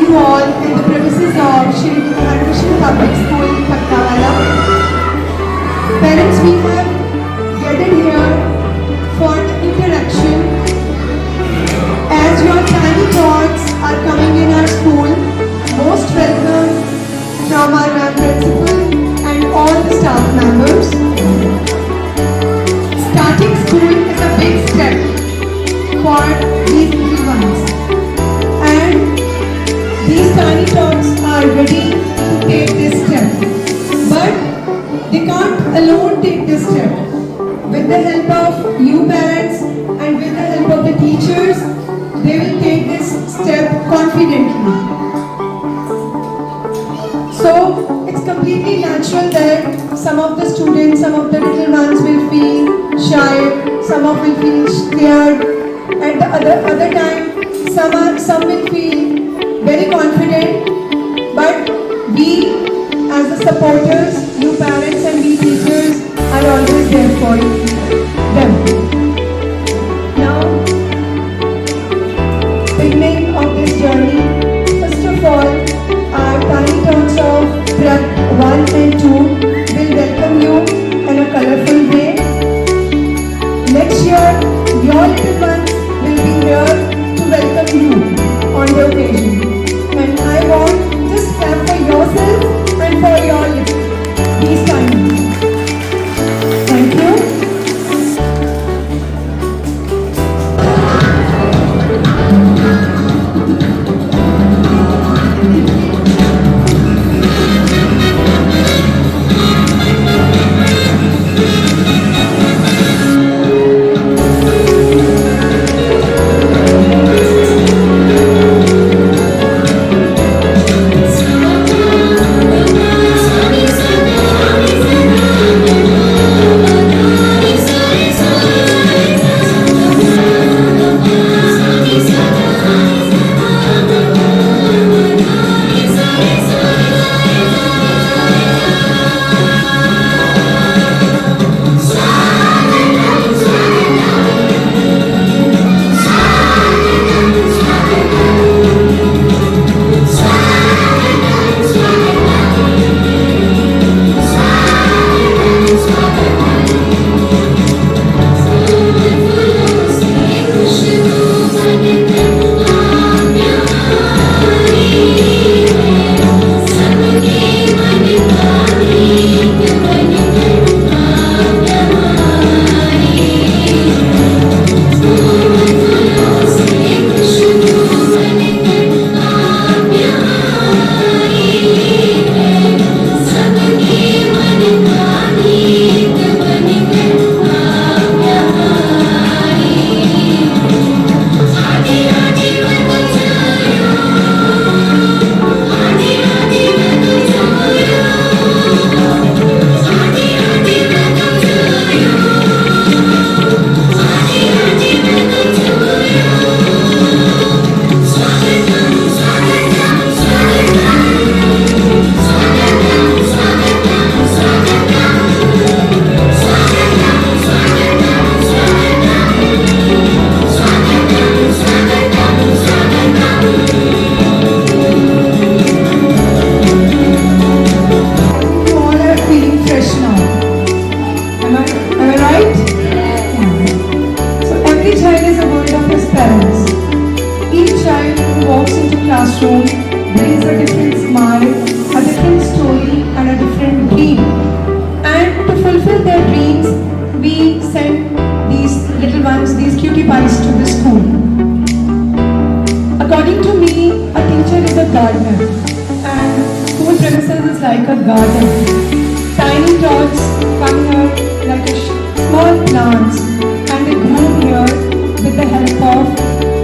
you all in the premises of Shri Krishna Public School, Patnawala. Parents, we have gathered here for the interaction. As your tiny thoughts are coming in our school, most welcome from our ma'am principal and all the staff members. Starting school is a big step for these little ones. And these tiny tots are ready to take this step. But they can't alone take this step. With the help of you parents and with the help of the teachers, they will take this step confidently. So it's completely natural that some of the students, some of the little ones will feel shy, some of will feel scared, and the other time some will feel very confident. But we as the supporters, you parents and we teachers are always there for them. Now, beginning of this journey, first of all, our tiny tots of Prep 1 and 2 will welcome you in a colorful way. Next year, your little ones will be here to welcome you on the occasion. And I want just clap for yourself and for your these times. Thank you. Classroom brings a different smile, a different story and a different dream. And to fulfill their dreams, we send these little ones, these cutie pies to the school. According to me, a teacher is a gardener and school premises is like a garden. Tiny tots come here like small plants and they grow here with the help of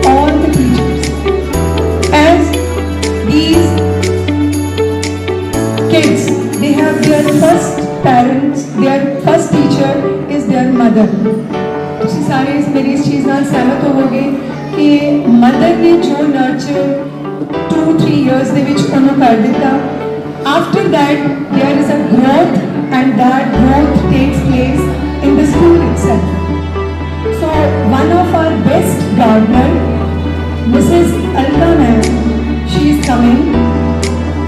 all the teachers. As these kids, they have their first parents, their first teacher is their mother. तुम सारे मेरी इस चीज़ ਨਾਲ सहमत होवोगे कि mother ने जो nurture 2-3 years ਦੇ ਵਿੱਚ ਉਹਨੂੰ ਕਰ ਦਿੱਤਾ. After that, there is a growth and that growth takes place in the school itself. So one of our best gardener, Mrs. Alka ma'am, she is coming.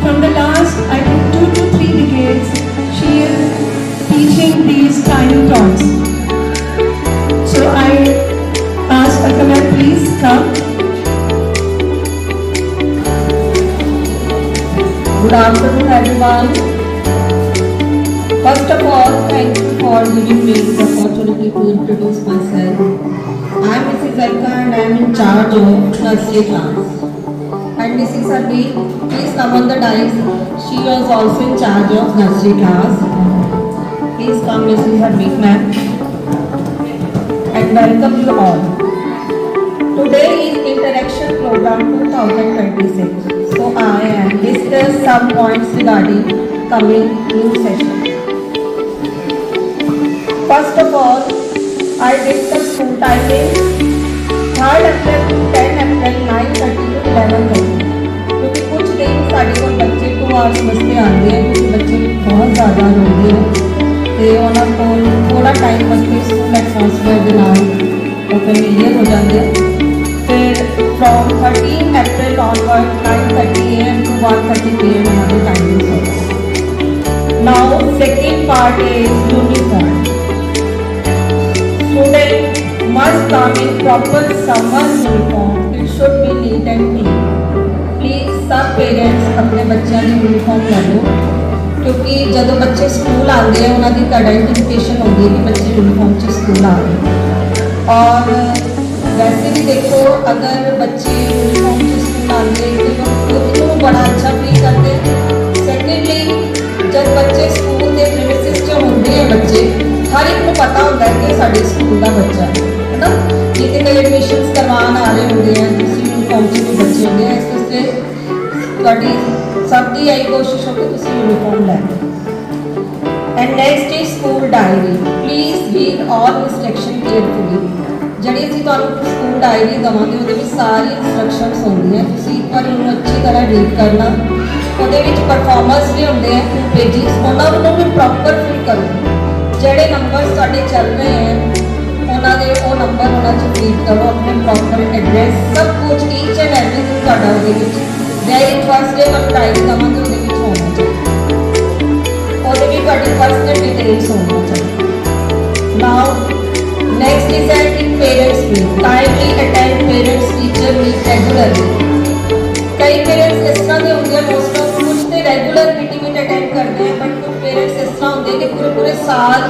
From the last, I think, 2 to 3 decades, she is teaching these tiny tots. So I ask Akala, please come. Good afternoon, everyone. First of all, thank you for giving me the opportunity to introduce myself. I am Mrs. Alka and I am in charge of nursery class. And Mrs. Hardeep, please come on the dais. She was also in charge of nursery class. Please come, Mrs. Hardeep, ma'am. And welcome you all. Today is Interaction Program 2026. So I am discuss some points regarding coming new session. First of all, I discuss school timing 3rd April to 10 April 9:30 to 11:30 क्योंकि कुछ दिन साढ़े को बच्चे 2 hours वास्ते आते हैं क्योंकि बच्चे बहुत ज़्यादा रोते हैं तो उन्होंने को थोड़ा टाइम वास्ते स्कूल एटमोसफेयर के नाल फैमिलियर हो जाते हैं फिर from 13 April onward 9:30 AM to 1:30 PM हमारे टाइमिंग है. Now second part is uniform. Student must come in proper summer uniform. It should be neat and clean. Please सब parents अपने बच्चों की यूनिफॉर्म ले लो क्योंकि जब बच्चे स्कूल आते हैं उन्होंने एक आइडेंटिफिकेशन होती है कि बच्चे यूनिफॉर्म से स्कूल आ रहे हैं. और वैसे भी देखो अगर बच्चे यूनिफॉर्म से स्कूल आते हैं तो वो बड़ा अच्छा फील करते हैं. सेकेंडली जब बच्चे स्कूल के प्रीमिसेस जो होंगे हैं बच्चे हर एक को पता होता है कि साढ़े स्कूल का बच्चा है ना. ये तो कई एडमिशन करवान आ रहे होंगे हैं किसी यूनिफॉर्म से भी बच्चे होंगे हैं इस वास्ते थोड़ी सबकी यही कोशिश हो कि तुम यूनिफॉर्म लै लो. And next is school diary. Please read all instruction carefully. ਜਿਹੜੀ ਅਸੀਂ ਤੁਹਾਨੂੰ ਸਕੂਲ ਡਾਇਰੀ ਦੇਵਾਂਗੇ ਉਹਦੇ ਵਿੱਚ ਸਾਰੀ ਇਨਸਟਰਕਸ਼ਨਸ ਹੁੰਦੀਆਂ ਤੁਸੀਂ ਇੱਕ ਵਾਰ ਉਹਨੂੰ ਅੱਛੀ ਤਰ੍ਹਾਂ ਰੀਡ ਕਰਨਾ. ਉਹਦੇ ਵਿੱਚ ਪਰਫਾਰਮਰਸ ਵੀ ਹੁੰਦੇ ਆ 2 ਪੇਜਿਸ ਉਹਨਾਂ ਨੂੰ ਵੀ ਪ੍ਰੋਪਰ ਫਿਲ ਕਰੋ. ਜਿਹੜੇ ਨੰਬਰ ਸਾਡੇ ਚੱਲ ਰਹੇ ਹੈ ਉਹਨਾਂ ਦੇ ਉਹ ਨੰਬਰ ਉਹਨਾਂ 'ਚ ਫੀਡ ਕਰੋ ਆਪਣੇ ਪ੍ਰੋਪਰ ਐਡਰੈਸ ਸਭ ਕੁਝ ਈਚ ਐਂਡ ਐਵਰੀਥਿੰਗ ਤੁਹਾਡਾ ਉਹਦੇ ਵਿੱਚ ਵੈਰੀ ਫਸਟ ਡੇ ਤੁਹਾਨੂੰ ਡਾਇਰੀ ਦੇਵਾਂਗੇ ਉਹਦੇ ਵਿੱਚ ਹੋਣਾ ਚਾਹੀਦਾ. ਉਹਦੇ ਵੀ ਤੁਹਾਡੀ ਪਰਸਨਲ ਡਿਟੇਲਸ ਹੋਣੀ ਚਾਹੀਦੀ. ਨਾਓ next is that in parents meet. Kindly attend parents teacher meet regularly. कई पेरेंट्स इस तरह के होंगे मोस्ट ऑफ कुछ तो रेगुलर मीटिंग में अटेंड करते हैं बट कुछ पेरेंट्स इस तरह होंगे कि पूरे पूरे साल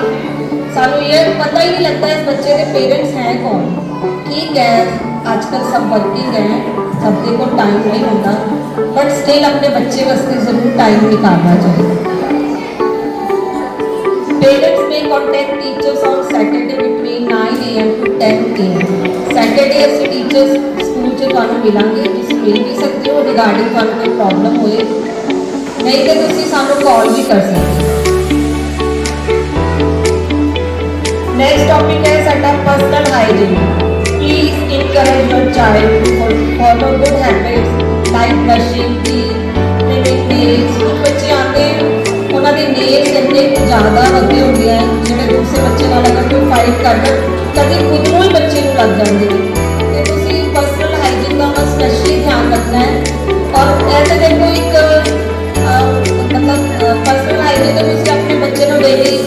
सानू ये पता ही नहीं लगता इस बच्चे के पेरेंट्स हैं कौन. ठीक है आजकल सब वर्किंग हैं सबके को टाइम नहीं होता बट स्टिल अपने बच्चे वास्ते जरूर टाइम निकालना चाहिए. Parents may contact teachers on Saturday between 9 AM to 10 AM. Saturday ਅਸੀਂ teachers ਸਕੂਲ 'ਚ ਤੁਹਾਨੂੰ ਮਿਲਾਂਗੇ ਤੁਸੀਂ ਮਿਲ ਵੀ ਸਕਦੇ ਹੋ ਰਿਗਾਰਡਿੰਗ ਤੁਹਾਨੂੰ ਕੋਈ ਪ੍ਰੋਬਲਮ ਹੋਏ ਨਹੀਂ ਤਾਂ ਤੁਸੀਂ ਸਾਨੂੰ ਕਾਲ ਵੀ ਕਰ ਸਕਦੇ ਹੋ. ਨੈਕਸਟ ਟੌਪਿਕ ਹੈ ਸਾਡਾ personal hygiene. Please encourage your child to follow good habits like brushing teeth, trimming nails. ਕੁਝ ਬੱਚੇ ਆਉਂਦੇ ਉਹਨਾਂ ਦੇ ਨੇਲਸ ਇੰਨੇ ਜ਼ਿਆਦਾ ਵੱਡੇ ਹੁੰਦੇ ਆ ਜਿਹੜੇ ਦੂਸਰੇ ਬੱਚੇ ਨਾਲ ਅਗਰ ਕੋਈ ਫਾਈਟ ਕਰਦਾ ਕਦੇ ਖੁਦ ਨੂੰ ਹੀ ਬੱਚੇ ਨੂੰ ਲੱਗ ਜਾਂਦੇ ਨੇ ਤੇ ਤੁਸੀਂ ਪਰਸਨਲ ਹਾਈਜੀਨ ਦਾ ਸਪੈਸ਼ਲੀ ਧਿਆਨ ਰੱਖਣਾ ਹੈ. ਔਰ ਇਹ ਤਾਂ ਦੇਖੋ ਇੱਕ मतलब पर्सनल हाइजीन तो ਤੁਸੀਂ ਆਪਣੇ ਬੱਚੇ ਨੂੰ ਡੇਲੀ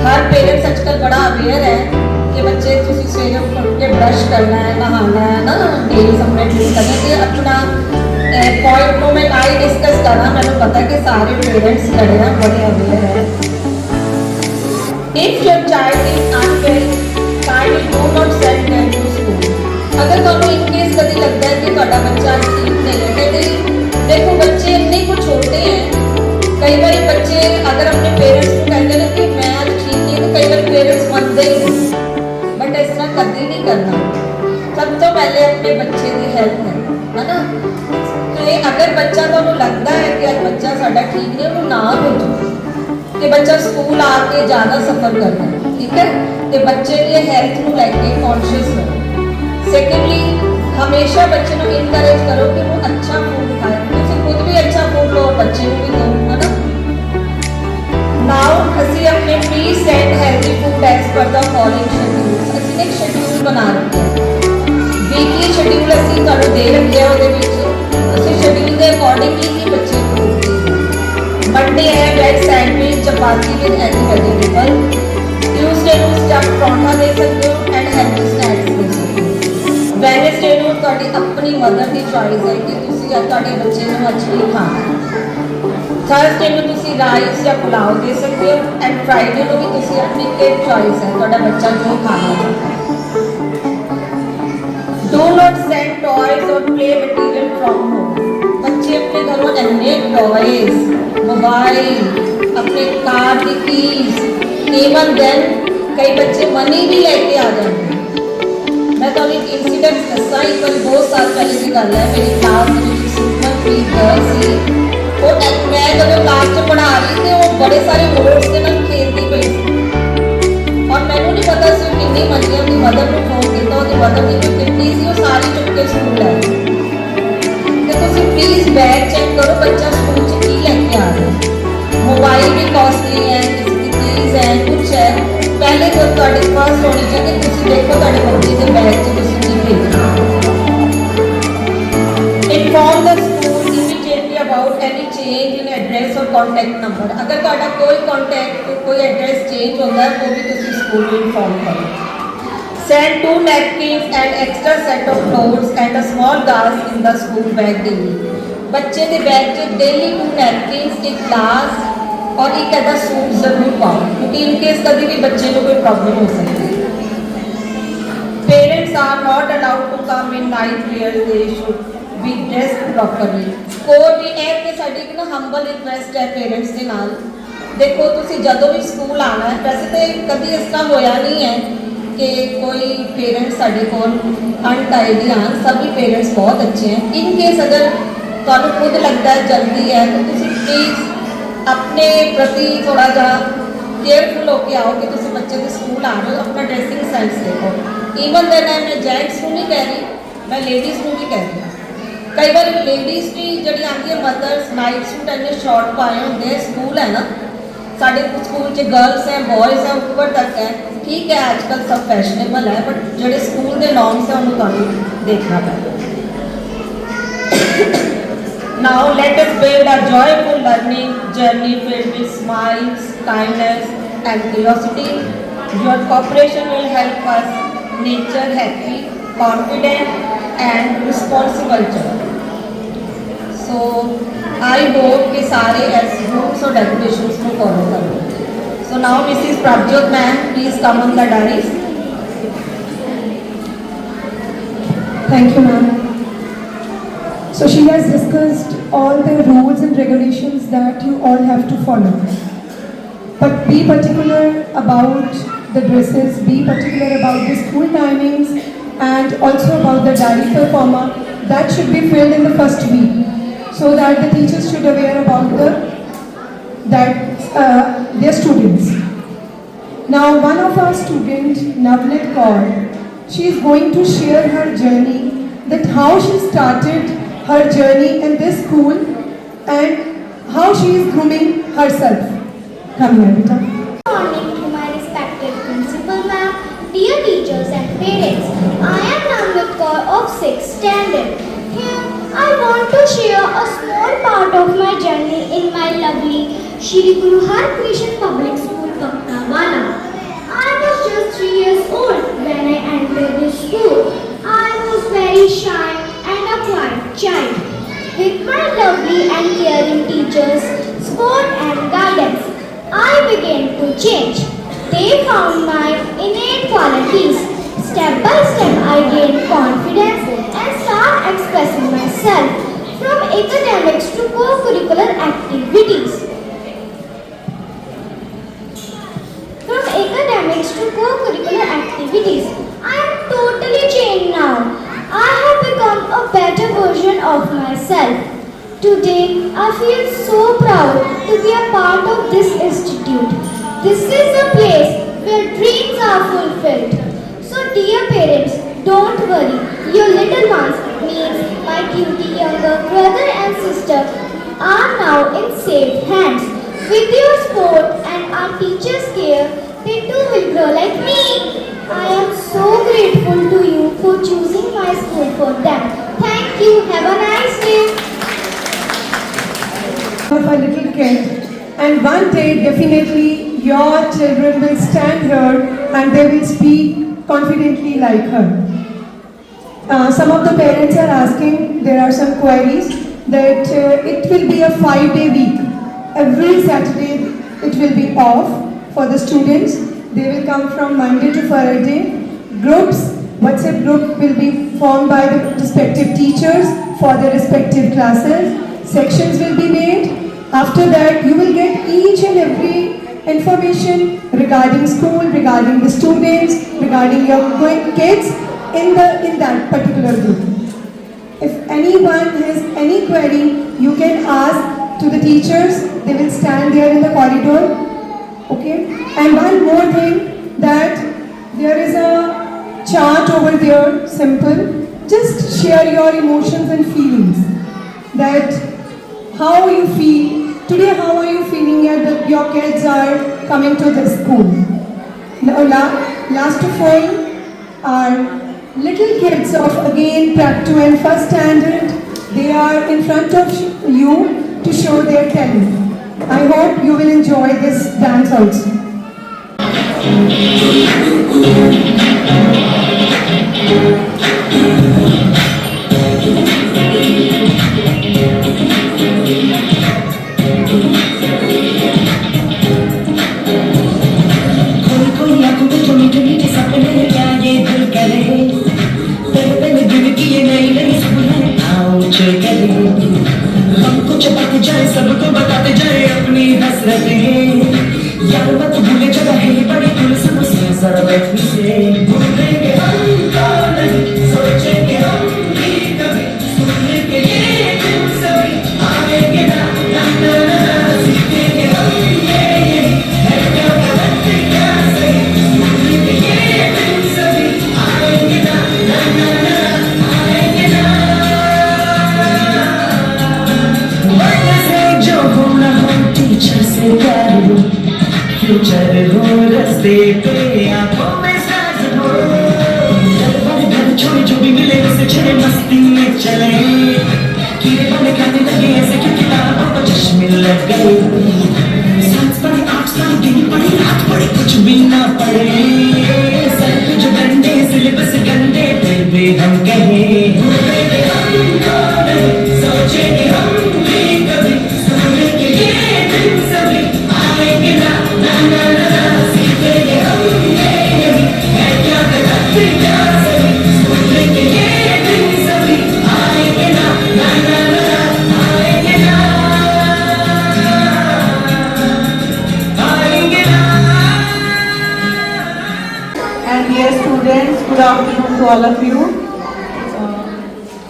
ਹਰ ਪੇਰੈਂਟਸ ਅੱਜਕੱਲ ਬੜਾ ਅਵੇਅਰ ਹੈ ਕਿ ਬੱਚੇ ਤੁਸੀਂ ਸਵੇਰੇ ਉੱਠ ਕੇ ਬ੍ਰਸ਼ ਕਰਨਾ ਹੈ ਨਹਾਉਣਾ ਹੈ ਨਾ ਨੇਲਸ ਆਪਣੇ ਕਲੀਨ ਕਰਨੇ ਤੇ ਆਪਣਾ पॉइंट को मैं आई डिस्कस करा मैंने पता कि सारे पेरेंट्स खड़े हैं बड़े अवेयर है. If your child is unwell kindly do not send them to school. अगर ਤੁਹਾਨੂੰ इन केस कभी लगता है कि ਤੁਹਾਡਾ ਬੱਚਾ ठीक नहीं है कहते देखो बच्चे इतने कुछ छोटे हैं कई बार बच्चे अगर अपने पेरेंट्स को कहते हैं कि मैं आज ठीक नहीं तो कई बार पेरेंट्स मानते ही नहीं बट इस तरह कभी नहीं करना. सब तो पहले अपने बच्चे की हेल्थ है ना. ਤੇ ਅਗਰ ਬੱਚਾ ਤੁਹਾਨੂੰ ਲੱਗਦਾ ਹੈ ਕਿ ਅੱਜ ਬੱਚਾ ਸਾਡਾ ਠੀਕ ਨਹੀਂ ਉਹਨੂੰ ਨਾ ਭੇਜੋ ਕਿ ਬੱਚਾ ਸਕੂਲ ਆ ਕੇ ਜ਼ਿਆਦਾ ਸਫਰ ਕਰਦਾ ਠੀਕ ਹੈ ਤੇ ਬੱਚੇ ਦੀ ਹੈਲਥ ਨੂੰ ਲੈ ਕੇ ਕੌਨਸ਼ੀਅਸ ਰਹੋ. ਸੈਕੰਡਲੀ ਹਮੇਸ਼ਾ ਬੱਚੇ ਨੂੰ ਇਨਕਰੇਜ ਕਰੋ ਕਿ ਉਹ ਅੱਛਾ ਫੂਡ ਖਾਏ ਤੁਸੀਂ ਖੁਦ ਵੀ ਅੱਛਾ ਫੂਡ ਲਓ ਬੱਚੇ ਨੂੰ ਵੀ ਦਿਓ ਹੈ ਨਾ. ਨਾਓ ਅਸੀਂ ਆਪਣੇ please send healthy food as per the following schedule. ਅਸੀਂ ਇੱਕ ਸ਼ੈਡਿਊਲ ਬਣਾ ਰੱਖਿਆ ਵੀਕਲੀ ਸ਼ੈਡਿਊਲ ਅਸੀਂ ਤੁਹਾਨੂੰ ਦੇ ਰੱਖਿਆ ਉਹਦੇ ਵਿੱਚ उस शेड्यूल के अकॉर्डिंगली ही बच्चे खोलते हैं। मंडे है veg sandwich chapati with any vegetable. Tuesday ਨੂੰ ਸਟਫ ਪਰੌਂਠਾ ਦੇ ਸਕਦੇ ਹੋ ਐਂਡ ਹੈਲਥੀ ਸਨੈਕਸ ਦੇ ਸਕਦੇ ਹੋ। ਵੈਨਸਡੇ ਨੂੰ ਤੁਹਾਡੀ ਆਪਣੀ ਮਦਰ ਦੀ ਚੋਇਸ ਹੈ ਕਿ ਤੁਸੀਂ ਤੁਹਾਡੇ ਬੱਚੇ ਨੂੰ ਅੱਜ ਕੀ ਖਾਣਾ ਹੈ। थर्सडे में तुसी राइस या पुलाव दे सकते हो एंड फ्राइडे को भी तुसी अपनी किड चॉइस है ਤੁਹਾਡਾ ਬੱਚਾ ਜੋ ਖਾਣਾ ਚਾਹੁੰਦਾ है। डू नॉट सेंड टॉयज और प्ले मटेरियल फ्रॉम होम। बच्चे अपने घरों अन्य टॉयज मोबाइल अपने कार की कीज इवन देन कई बच्चे मनी भी लेके आ जाते हैं। मैं तो एक इंसिडेंट दसा एक बार 2 साल पहले की गल है मेरी क्लास में सुपर फ्री गर्ल सी ਉਹ ਮੈਂ ਜਦੋਂ ਕਲਾਸ 'ਚ ਪੜ੍ਹਾ ਰਹੀ ਤੇ ਉਹ ਬੜੇ ਸਾਰੇ ਬੋਰਡਸ ਦੇ ਨਾਲ ਖੇਡਦੀ ਪਈ ਸੀ ਔਰ ਮੈਨੂੰ ਨਹੀਂ ਪਤਾ ਸੀ ਉਹ ਕਿੰਨੀ ਮੰਨੀ ਉਹਦੀ ਮਦਰ ਨੂੰ ਫੋਨ ਕੀਤਾ ਉਹਦੀ ਮਦਰ ਦੀ ਜੋ ਕਿੰਨੀ ਸੀ ਉਹ ਸਾਰੀ ਚੁੱਕ ਕੇ ਸਕੂਲ ਲੈ ਗਈ। ਤੇ ਤੁਸੀਂ ਪਲੀਜ਼ ਬੈਗ ਚੈੱਕ ਕਰੋ ਬੱਚਾ ਸਕੂਲ 'ਚ ਕੀ ਲੈ ਕੇ ਆ ਰਿਹਾ। ਮੋਬਾਈਲ ਵੀ ਕਾਸਟਲੀ ਹੈ ਕਿਸੇ ਦੀ ਚੀਜ਼ ਹੈ ਕੁਛ ਹੈ ਪਹਿਲੇ ਤੋਂ ਤੁਹਾਡੇ ਪਾਸ ਹੋਣੀ ਚਾਹੀਦੀ ਤੁਸੀਂ ਦੇਖੋ ਤੁਹਾਡੇ ਬੱਚੇ ਦੇ ਬੈਗ 'ਚ ਤੁਸੀਂ ਕੀ ਭੇਜਣਾ। Inform the school immediately about any change in address और कॉन्टैक्ट नंबर। अगर ਤੁਹਾਡਾ कोई कॉन्टैक्ट कोई एड्रेस चेंज होता है वो भी तुसी स्कूल में इन्फॉर्म करो। Send 2 napkins and extra set of clothes and a small glass in the school bag daily। ਬੱਚੇ ਦੇ ਬੈਗ 'ਚ डेली 2 napkins एक glass और एक ऐसा सूट जरूर पाओ क्योंकि इन केस कभी भी बच्चे को कोई प्रॉब्लम हो सकती है। Parents are not allowed to come in night wear, they should be dressed properly। ਕੋਈ ਵੀ ਇਹ ਤੇ ਸਾਡੀ ਇੱਕ ਨਾ ਹੰਬਲ ਰਿਕੁਐਸਟ ਹੈ ਪੇਰੈਂਟਸ ਦੇ ਨਾਲ ਦੇਖੋ ਤੁਸੀਂ ਜਦੋਂ ਵੀ ਸਕੂਲ ਆਣਾ ਹੈ ਵੈਸੇ ਤੇ ਕਦੀ ਇਸ ਤਰ੍ਹਾਂ ਹੋਇਆ ਨਹੀਂ ਹੈ ਕਿ ਕੋਈ ਪੇਰੈਂਟਸ ਸਾਡੇ ਕੋਲ ਅਨਟਾਈਡੀ ਆਣ ਸਭੀ ਪੇਰੈਂਟਸ ਬਹੁਤ ਅੱਛੇ हैं। ਇਨ ਕੇਸ ਅਗਰ ਤੁਹਾਨੂੰ ਖੁਦ ਲੱਗਦਾ ਹੈ ਜਲਦੀ ਹੈ ਤਾਂ ਤੁਸੀਂ ਪਲੀਜ਼ ਆਪਣੇ ਪ੍ਰਤੀ ਥੋੜਾ ਜਿਹਾ केयरफुल होके आओ कि तुम बच्चे के स्कूल आ रहे हो अपना ड्रेसिंग सेंस देखो। ईवन देन मैं जेंट्स को नहीं कह रही मैं लेडीज़ को भी कह रही। कई बार लेडीज़ भी जी आती है मदर्स नाइट सूट इन्ने शॉर्ट पाए होंगे स्कूल है ना साढ़े स्कूल च गर्ल्स हैं बॉयज़ हैं ऊपर तक है ठीक है आजकल सब फैशनेबल है बट जोड़े स्कूल के नॉर्म्स हैं उन्होंने देखना पैगा। Now let us build a joyful learning journey filled with smiles, kindness and curiosity. Your cooperation will help us nature happy, confident and responsible child। So I hope कि सारे ऐसे rules और regulations को follow करो। So now Mrs. Prabjot ma'am please come on the dais। Thank you ma'am। So she has discussed all the rules and regulations that you all have to follow. But be particular about the dresses, be particular about the school timings and also about the diaper forma that should be filled in the first week so that the teachers should aware about their students. Now one of our students, Navneet Kaur, she is going to share her journey that how she started her journey in this school and how she is grooming herself. Come here, beta. Good morning to my respected principal ma'am, dear teachers and parents. I am Navneet Kaur of 6th standard. Here I want to share a small part of my journey in my lovely Shri Guru Har Krishan Public School, Pakhtawala. I was just 3 years old when I entered this school. I was very shy and a quiet child. With my lovely and caring teachers, support and guidance, I began to change. They found my innate qualities. Step by step, I gained confidence and started expressing myself from academics to co-curricular activities. I am totally changed now. I have become a better version of myself. Today, I feel so proud to be a part of this institute. This is a place where dreams are fulfilled. So dear parents, don't worry. Your little ones, means my cutie younger brother and sister, are now in safe hands. With your support and our teachers' care, they too will grow like me. I am so grateful to you for choosing my school for them. Thank you. Have a nice day. kid, and one day definitely your children will stand here and they will speak confidently like her. Some of the parents are asking, there are some queries that it will be a 5-day week. Every Saturday it will be off for the students. They will come from Monday to Friday. Groups, WhatsApp group will be formed by the respective teachers for their respective classes. Sections will be made. After that, you will get each and every information regarding school, regarding the students, regarding your kids in that particular group. If anyone has any query, you can ask to the teachers. They will stand there in the corridor. Okay. And one more thing, that there is a chart over there, simple. Just share your emotions and feelings. That how you feel today. How are you feeling that your kids are coming to this school? Now, last of all are little kids of again Prep 2 and first standard. They are in front of you to show their talent. I hope you will enjoy this dance also. हमको चबाते जाए, सबको बताते जाए अपनी हसरतें। यार मत भूले जगह है बड़ी तुलसी से जरा बैठ से भूलेंगे हम कौन नहीं, सोचेंगे हम भी कभी, सुनने के लिए दिन सभी आएंगे ना ना ना ना, सीखेंगे हम ये है क्या गलत क्या सही, सुनने के लिए दिन सभी आएंगे ना ना ना ना, आएंगे ना। जो हो ना हो टीचर से प्यार हो, फ्यूचर हो रास्ते पे आंखों में साज हो, घर छोड़ जो भी मिले उसे चले मस्ती में चले, कीड़े बने खाने लगे ऐसे कि किताबों को चश्मे लग गए, साइंस पढ़े आर्ट्स पढ़े दिन पढ़े रात पढ़े कुछ भी ना पढ़े, सर पे जो डंडे सिलेबस गंदे फिर भी हम कहें भूलेंगे हम कौन नहीं, सोचेंगे हम भी कभी, सुनने के लिए दिन सभी आएंगे ना ना ना ना, सीखेंगे हम ये है क्या गलत क्या सही, सुनने के लिए दिन सभी आएंगे ना ना ना ना, आएंगे ना आएंगे ना। And dear students, good afternoon to all of you.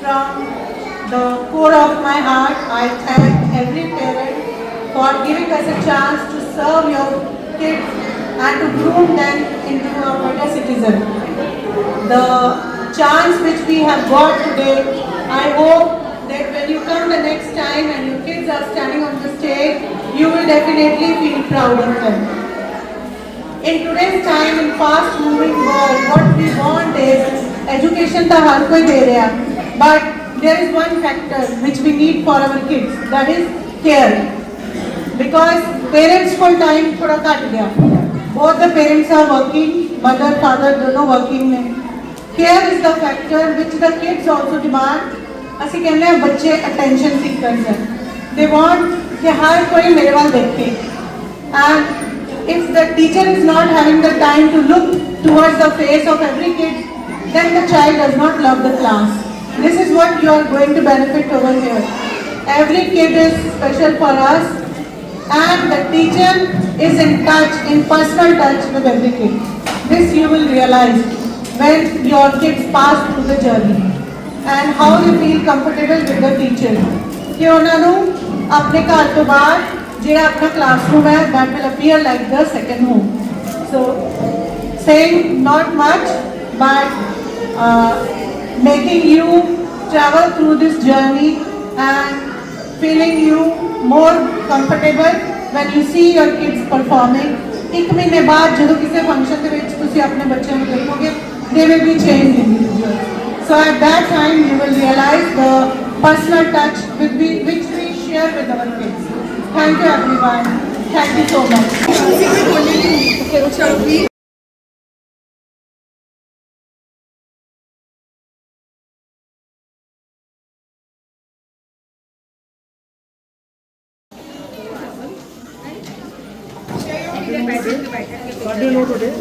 From the core of my heart, I thank every parent for giving us a chance to serve your kids and to groom them into a better citizen. The chance which we have got today, I hope that when you come the next time and your kids are standing on the stage, you will definitely feel proud of them. In today's time, in fast moving world, what we want is education to har koi de raha, but there is one factor which we need for our kids, that is care. Because parents full time thoda cut gaya, both the parents are working, mother father dono working mein. Care is the factor which the kids also demand. Asi kehne hain bacche attention seekers hain, they want कि हर कोई मेरे वाल देखे, and if the teacher is not having the time to look towards the face of every kid, then the child does not love the class. This is what you are going to benefit over here. Every kid is special for us, and the teacher is in touch, in personal touch with every kid. This you will realize when your kids pass through the journey, and how you feel comfortable with the teacher. कि उन्होंने अपने घर तो बाद ਜਿਹੜਾ ਆਪਣਾ classroom ਹੈ, that will appear like the second home. So saying not much, but making you travel through this journey and feeling you more comfortable when you see your kids performing. ਇੱਕ ਮਹੀਨੇ ਬਾਅਦ ਜਦੋਂ ਕਿਸੇ ਫੰਕਸ਼ਨ ਦੇ ਵਿੱਚ ਤੁਸੀਂ ਆਪਣੇ ਬੱਚਿਆਂ ਨੂੰ ਦੇਖੋਗੇ, they will be changed individuals. So at that time you will realize the personal touch which we share with our kids. Thank you everyone. Thank you so much. What do you know today?